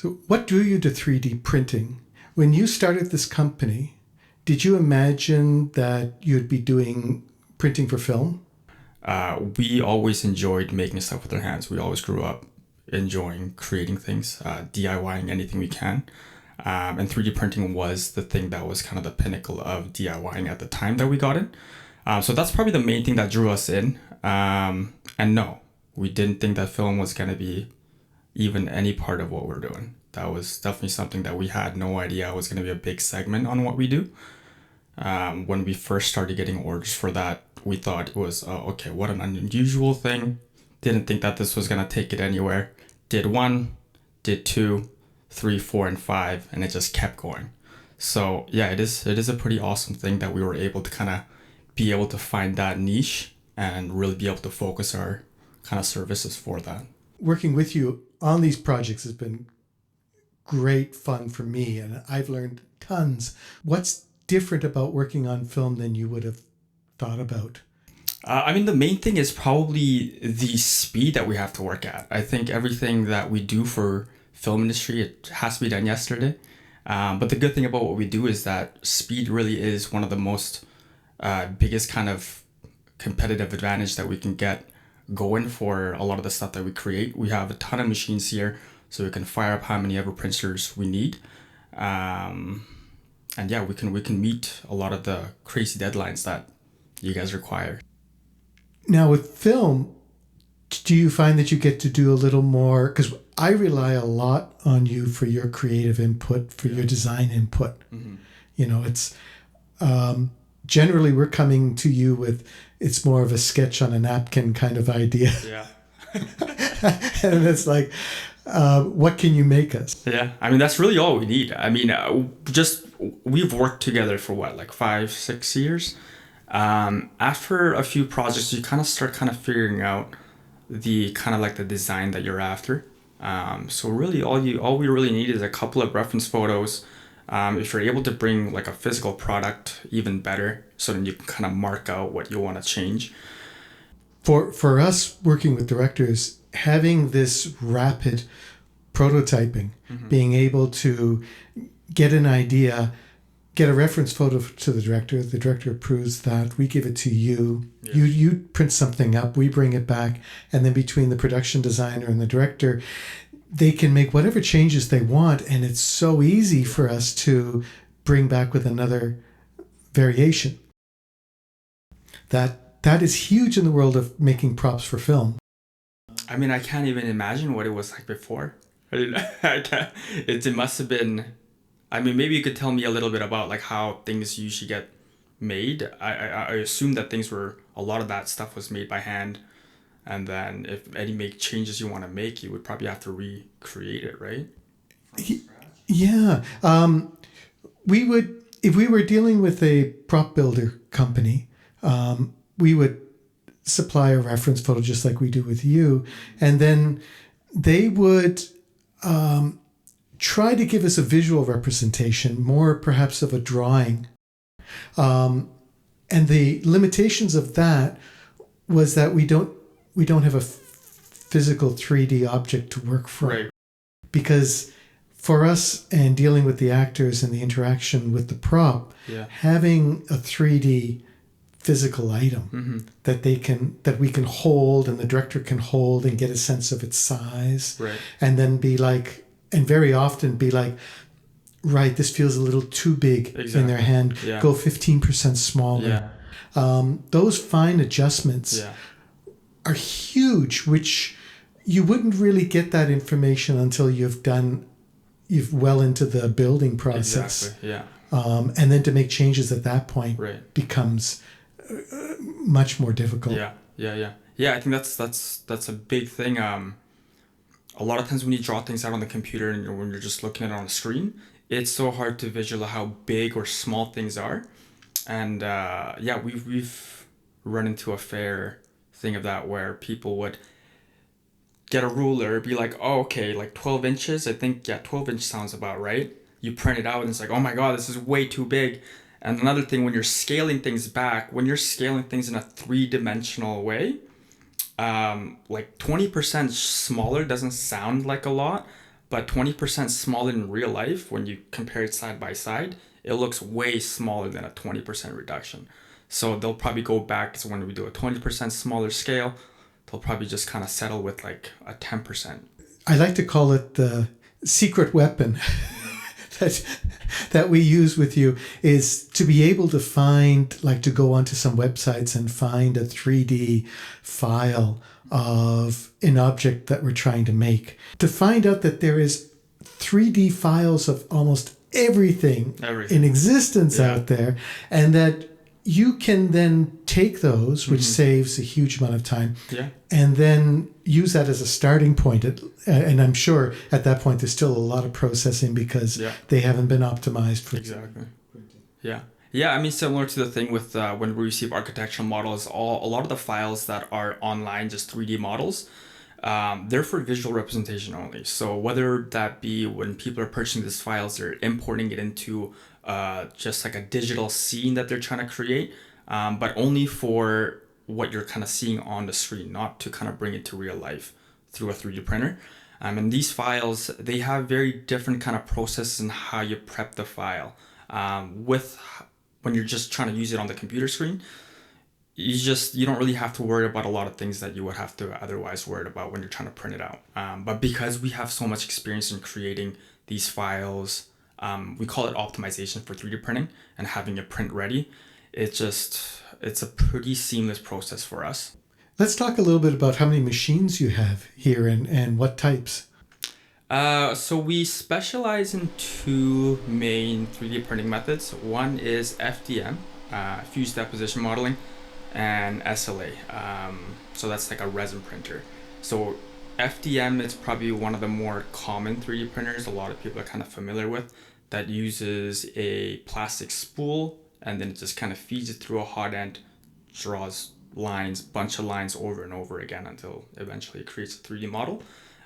So what drew you to 3D printing? When you started this company, did you imagine that you'd be doing printing for film? We always enjoyed making stuff with our hands. We always grew up enjoying creating things, DIYing anything we can. And 3D printing was the thing that was kind of the pinnacle of DIYing at the time that we got it. So that's probably the main thing that drew us in. And no, we didn't think that film was going to be even any part of what we're doing. That was definitely something that we had no idea was going to be a big segment on what we do. When we first started getting orders for that, we thought it was, oh, okay, what an unusual thing. Didn't think that this was going to take it anywhere. Did 1, did 2, 3, 4, and 5, and it just kept going. So yeah, it is a pretty awesome thing that we were able to kind of be able to find that niche and really be able to focus our kind of services for that. Working with you on these projects has been great fun for me, and I've learned tons. What's different about working on film than you would have thought about? The main thing is probably the speed that we have to work at. I think everything that we do for film industry, it has to be done yesterday. But the good thing about what we do is that speed really is one of the most biggest kind of competitive advantage that we can get going for a lot of the stuff that we create. We have a ton of machines here, so we can fire up how many ever printers we need. And yeah, we can meet a lot of the crazy deadlines that you guys require. Now with film, do you find that you get to do a little more? Because I rely a lot on you for your creative input, for your design input. Mm-hmm. You know, it's generally we're coming to you with, it's more of a sketch on a napkin kind of idea. Yeah. And it's like, what can you make us? Yeah, that's really all we need. We've worked together for what, like 5-6 years. After a few projects, you kind of start kind of figuring out the kind of like the design that you're after. So really all we really need is a couple of reference photos. If you're able to bring like a physical product, even better, so then you can kind of mark out what you want to change. For us working with directors, having this rapid prototyping, mm-hmm. being able to get an idea, get a reference photo to the director approves that, we give it to you, yeah. you print something up, we bring it back, and then between the production designer and the director, they can make whatever changes they want, and it's so easy for us to bring back with another variation. That is huge in the world of making props for film. I can't even imagine what it was like before. It must have been... maybe you could tell me a little bit about like how things usually get made. I assume that a lot of that stuff was made by hand. And then if any changes you want to make, you would probably have to recreate it, right? Yeah. We would, if we were dealing with a prop builder company, we would supply a reference photo just like we do with you. And then they would try to give us a visual representation, more perhaps of a drawing. And the limitations of that was that we don't have a physical 3D object to work from. Right. Because for us and dealing with the actors and the interaction with the prop, yeah. having a 3D physical item mm-hmm. that we can hold and the director can hold and get a sense of its size, right. and then be like, and very often be like, right, this feels a little too big exactly. in their hand. Yeah. Go 15% smaller. Yeah. Those fine adjustments yeah. are huge, which you wouldn't really get that information until you've well into the building process. Exactly. Yeah. And then to make changes at that point right. becomes much more difficult. Yeah. I think that's a big thing. A lot of times when you draw things out on the computer and when you're just looking at it on a screen, it's so hard to visualize how big or small things are. And we've run into a fair thing of that where people would get a ruler, be like, oh, okay, like 12 inches. I think, 12 inch sounds about right. You print it out and it's like, oh my God, this is way too big. And another thing, when you're scaling things back, when you're scaling things in a 3-dimensional way, like 20% smaller doesn't sound like a lot, but 20% smaller in real life, when you compare it side by side, it looks way smaller than a 20% reduction. So they'll probably go back, so when we do a 20% smaller scale, they'll probably just kind of settle with like a 10%. I like to call it the secret weapon that we use with you, is to be able to find, like to go onto some websites and find a 3D file of an object that we're trying to make. To find out that there is 3D files of almost everything. in existence out there, and that you can then take those, which saves a huge amount of time, and then use that as a starting point. And I'm sure at that point there's still a lot of processing because they haven't been optimized for exactly. Yeah, I mean, similar to the thing with when we receive architectural models, a lot of the files that are online, just 3D models, they're for visual representation only. So whether that be when people are purchasing these files, they're importing it into just like a digital scene that they're trying to create, but only for what you're kind of seeing on the screen, not to kind of bring it to real life through a 3D printer. And these files, they have very different kind of processes in how you prep the file. When you're just trying to use it on the computer screen, you don't really have to worry about a lot of things that you would have to otherwise worry about when you're trying to print it out. But because we have so much experience in creating these files, we call it optimization for 3D printing and having it print ready. It's a pretty seamless process for us. Let's talk a little bit about how many machines you have here and what types. So we specialize in two main 3D printing methods. One is FDM, fused deposition modeling, and SLA. So that's like a resin printer. So FDM is probably one of the more common 3D printers a lot of people are kind of familiar with, that uses a plastic spool and then it just kind of feeds it through a hot end, draws bunch of lines over and over again until eventually it creates a 3D model.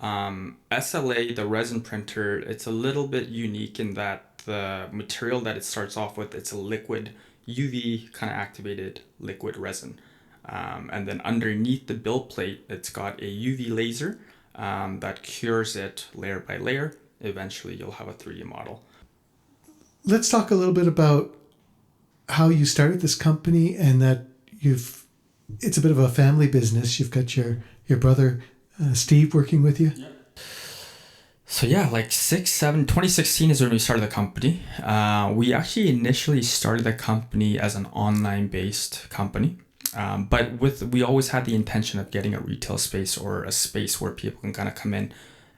SLA, the resin printer, it's a little bit unique in that the material that it starts off with, it's a liquid, UV kind of activated liquid resin. And then underneath the build plate, it's got a UV laser that cures it layer by layer. Eventually, you'll have a 3D model. Let's talk a little bit about how you started this company and that it's a bit of a family business. You've got your brother, Steve, working with you. Yeah. So yeah, like 2016 is when we started the company. We actually initially started the company as an online-based company. But we always had the intention of getting a retail space or a space where people can kind of come in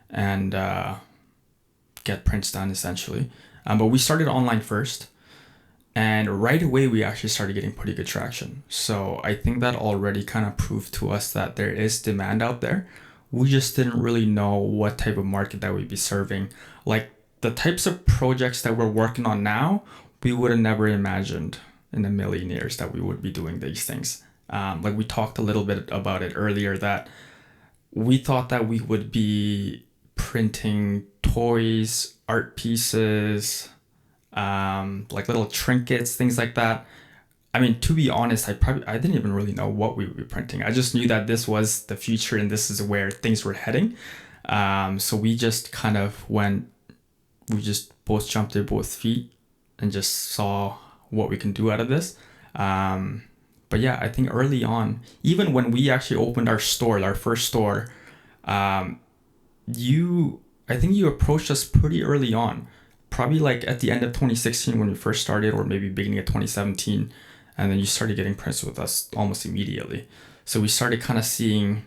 and get prints done essentially. But we started online first, and right away we actually started getting pretty good traction. So I think that already kind of proved to us that there is demand out there. We just didn't really know what type of market that we'd be serving. Like the types of projects that we're working on now, we would have never imagined in a million years that we would be doing these things. Like we talked a little bit about it earlier, that we thought that we would be printing toys, art pieces, like little trinkets, things like that. I mean, to be honest, I didn't even really know what we would be printing. I just knew that this was the future and this is where things were heading. So we just both jumped at both feet and just saw what we can do out of this. But yeah, I think early on, even when we actually opened our first store, I think you approached us pretty early on, probably like at the end of 2016 when we first started, or maybe beginning of 2017. And then you started getting prints with us almost immediately. So we started kind of seeing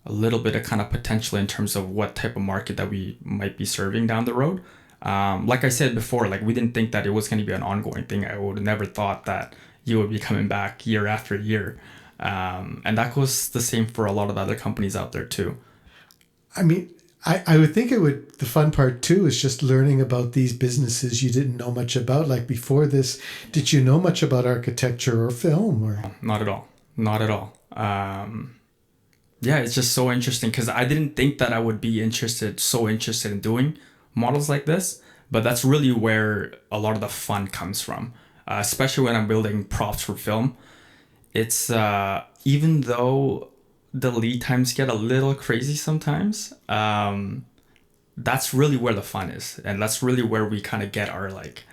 a little bit of kind of potential in terms of what type of market that we might be serving down the road. Like I said before, like we didn't think that it was going to be an ongoing thing. I would have never thought that you would be coming back year after year. And that goes the same for a lot of other companies out there too. I mean, I would think the fun part too is just learning about these businesses you didn't know much about. Like before this, did you know much about architecture or film? Or Not at all. Yeah, it's just so interesting because I didn't think that I would be so interested in doing models like this. But that's really where a lot of the fun comes from, especially when I'm building props for film. It's even though the lead times get a little crazy sometimes, that's really where the fun is. And that's really where we kind of get our, like,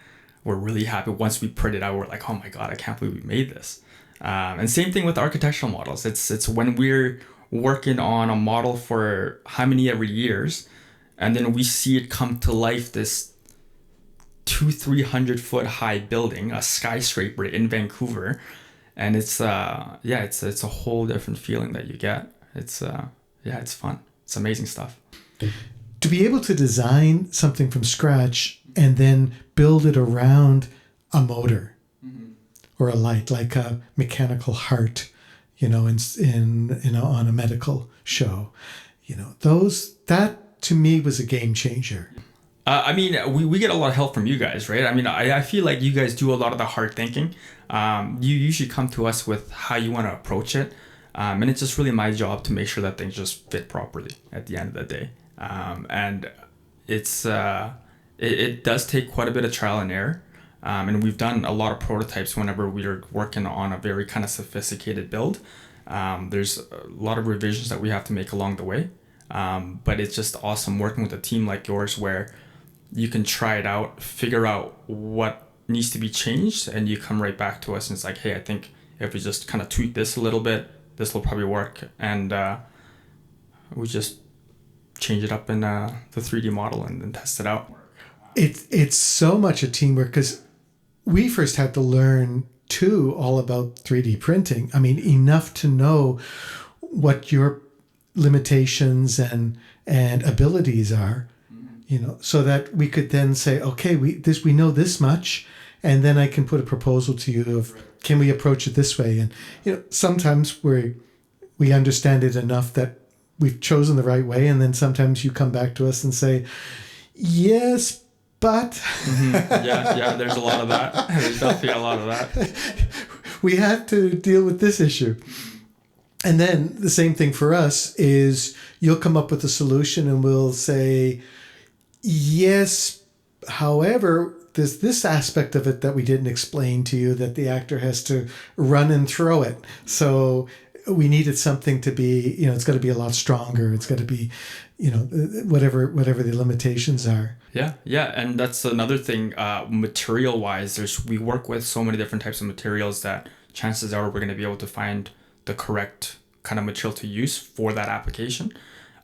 we're really happy once we print it out. We're like, oh my God, I can't believe we made this. And same thing with architectural models. It's when we're working on a model for how many every years, and then we see it come to life, this 200-300 foot high building, a skyscraper in Vancouver. And it's a whole different feeling that you get. It's fun. It's amazing stuff. To be able to design something from scratch and then build it around a motor or a light, like a mechanical heart, in on a medical show, that to me was a game changer. I mean, we get a lot of help from you guys, right? I mean, I feel like you guys do a lot of the hard thinking. You usually come to us with how you want to approach it. And it's just really my job to make sure that things just fit properly at the end of the day. And it's it does take quite a bit of trial and error. And we've done a lot of prototypes whenever we're working on a very kind of sophisticated build. There's a lot of revisions that we have to make along the way. But it's just awesome working with a team like yours where you can try it out, figure out what needs to be changed, and you come right back to us and it's like, hey, I think if we just kind of tweak this a little bit, this will probably work. And we just change it up in the 3D model and then test it out. It's so much a teamwork, because we first had to learn too all about 3D printing. I mean, enough to know what your limitations and abilities are, so that we could then say, okay, we know this much, and then I can put a proposal to you of, can we approach it this way? And sometimes we understand it enough that we've chosen the right way, and then sometimes you come back to us and say, yes, but yeah, there's a lot of that. There's definitely a lot of that. We have to deal with this issue. And then the same thing for us is, you'll come up with a solution and we'll say, yes, however, there's this aspect of it that we didn't explain to you, that the actor has to run and throw it. So we needed something to be, it's got to be a lot stronger. It's got to be, whatever the limitations are. Yeah. And that's another thing, material wise, we work with so many different types of materials that chances are we're going to be able to find the correct kind of material to use for that application.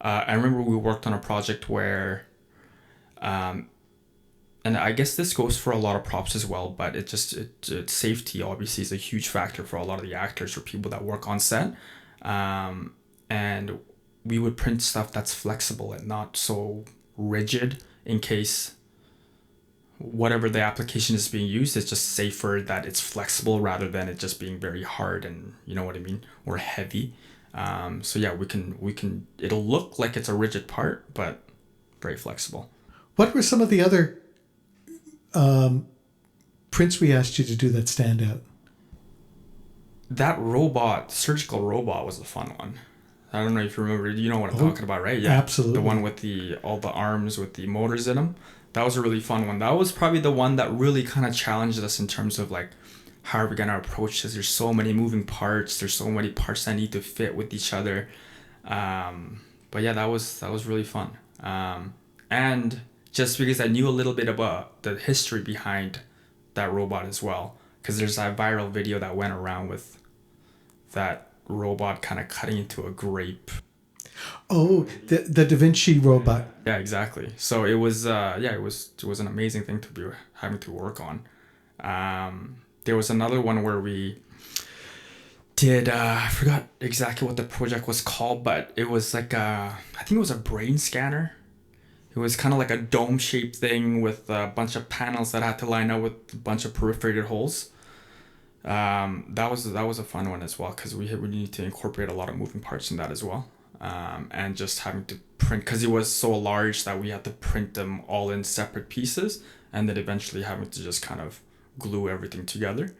I remember we worked on a project where, and I guess this goes for a lot of props as well, but safety obviously is a huge factor for a lot of the actors or people that work on set. And we would print stuff that's flexible and not so rigid, in case whatever the application is being used, it's just safer that it's flexible rather than it just being very hard and, you know what I mean, or heavy. So yeah, we can it'll look like it's a rigid part, but very flexible. What were some of the other prints we asked you to do that stand out? That surgical robot was a fun one. I don't know if you remember, you know what I'm talking about, right? Yeah, absolutely. The one with all the arms with the motors in them. That was a really fun one. That was probably the one that really kind of challenged us in terms of like, how are we going to approach this? There's so many moving parts. There's so many parts that need to fit with each other. But yeah, that was really fun. And just because I knew a little bit about the history behind that robot as well, because there's that viral video that went around with that robot kind of cutting into a grape. Oh, the Da Vinci robot. Yeah, exactly. So it was it was an amazing thing to be having to work on. There was another one where we did I forgot exactly what the project was called, but it was like I think it was a brain scanner. It was kind of like a dome shaped thing with a bunch of panels that had to line up with a bunch of perforated holes. That was a fun one as well, because we need to incorporate a lot of moving parts in that as well. And just having to print, because it was so large that we had to print them all in separate pieces, and then eventually having to just kind of glue everything together.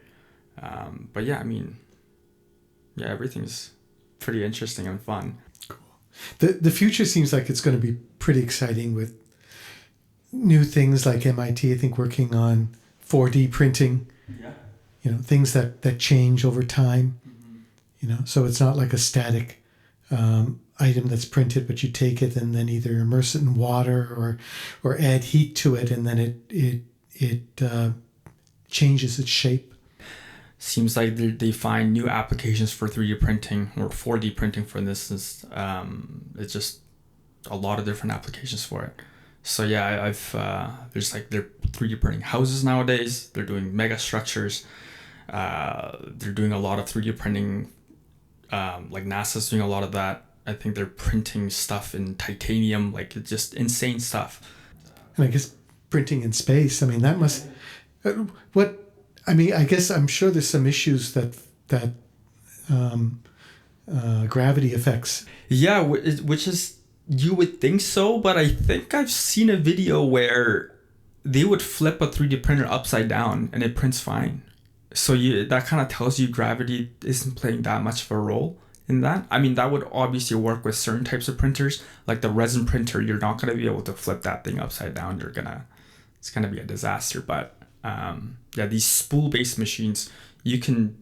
But yeah, I mean, yeah, everything's pretty interesting and fun. Cool. The future seems like it's going to be pretty exciting with new things like MIT, I think, working on 4D printing. Yeah. Things that change over time. Mm-hmm. So it's not like a static item that's printed, but you take it and then either immerse it in water or add heat to it, and then it changes its shape. Seems like they find new applications for 3D printing or 4D printing for this. It's just a lot of different applications for it. So yeah, there's like they're 3D printing houses nowadays. They're doing mega structures. They're doing a lot of 3D printing. Like NASA's doing a lot of that. I think they're printing stuff in titanium, like it's just insane stuff. And I guess printing in space. I mean, that must I guess I'm sure there's some issues that gravity affects. Yeah, which is, you would think so, but I think I've seen a video where they would flip a 3D printer upside down and it prints fine. So that kind of tells you gravity isn't playing that much of a role in that. I mean, that would obviously work with certain types of printers, like the resin printer. You're not going to be able to flip that thing upside down. It's going to be a disaster. But these spool-based machines, you can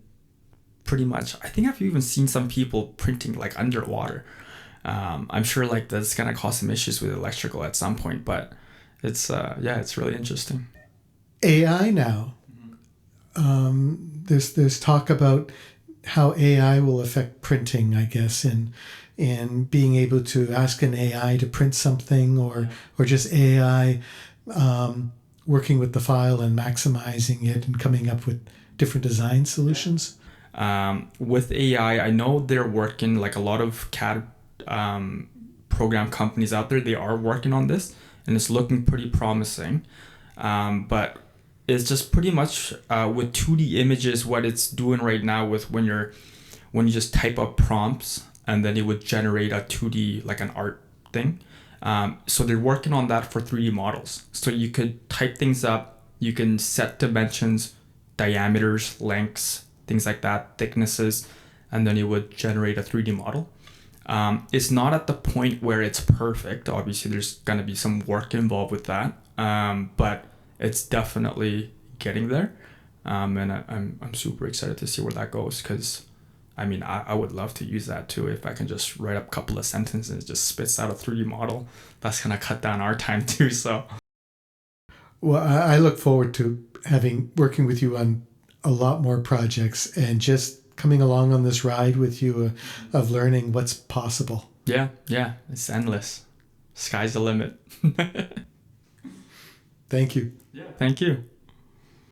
pretty much, I think I've even seen some people printing like underwater. I'm sure like that's going to cause some issues with electrical at some point, but it's really interesting. AI now. There's talk about how AI will affect printing, I guess, and being able to ask an AI to print something, or just AI working with the file and maximizing it and coming up with different design solutions. With AI, I know they're working, like a lot of CAD program companies out there, they are working on this, and it's looking pretty promising. But it's just pretty much with 2D images, what it's doing right now with when you just type up prompts and then it would generate a 2D, like an art thing. So they're working on that for 3D models. So you could type things up, you can set dimensions, diameters, lengths, things like that, thicknesses, and then it would generate a 3D model. It's not at the point where it's perfect. Obviously, there's going to be some work involved with that, but it's definitely getting there. And I'm super excited to see where that goes, because I mean, I would love to use that too. If I can just write up a couple of sentences and it just spits out a 3D model, that's going to cut down our time too. So, well, I look forward to working with you on a lot more projects and just coming along on this ride with you of learning what's possible. Yeah, it's endless. Sky's the limit. Thank you. Yeah, thank you.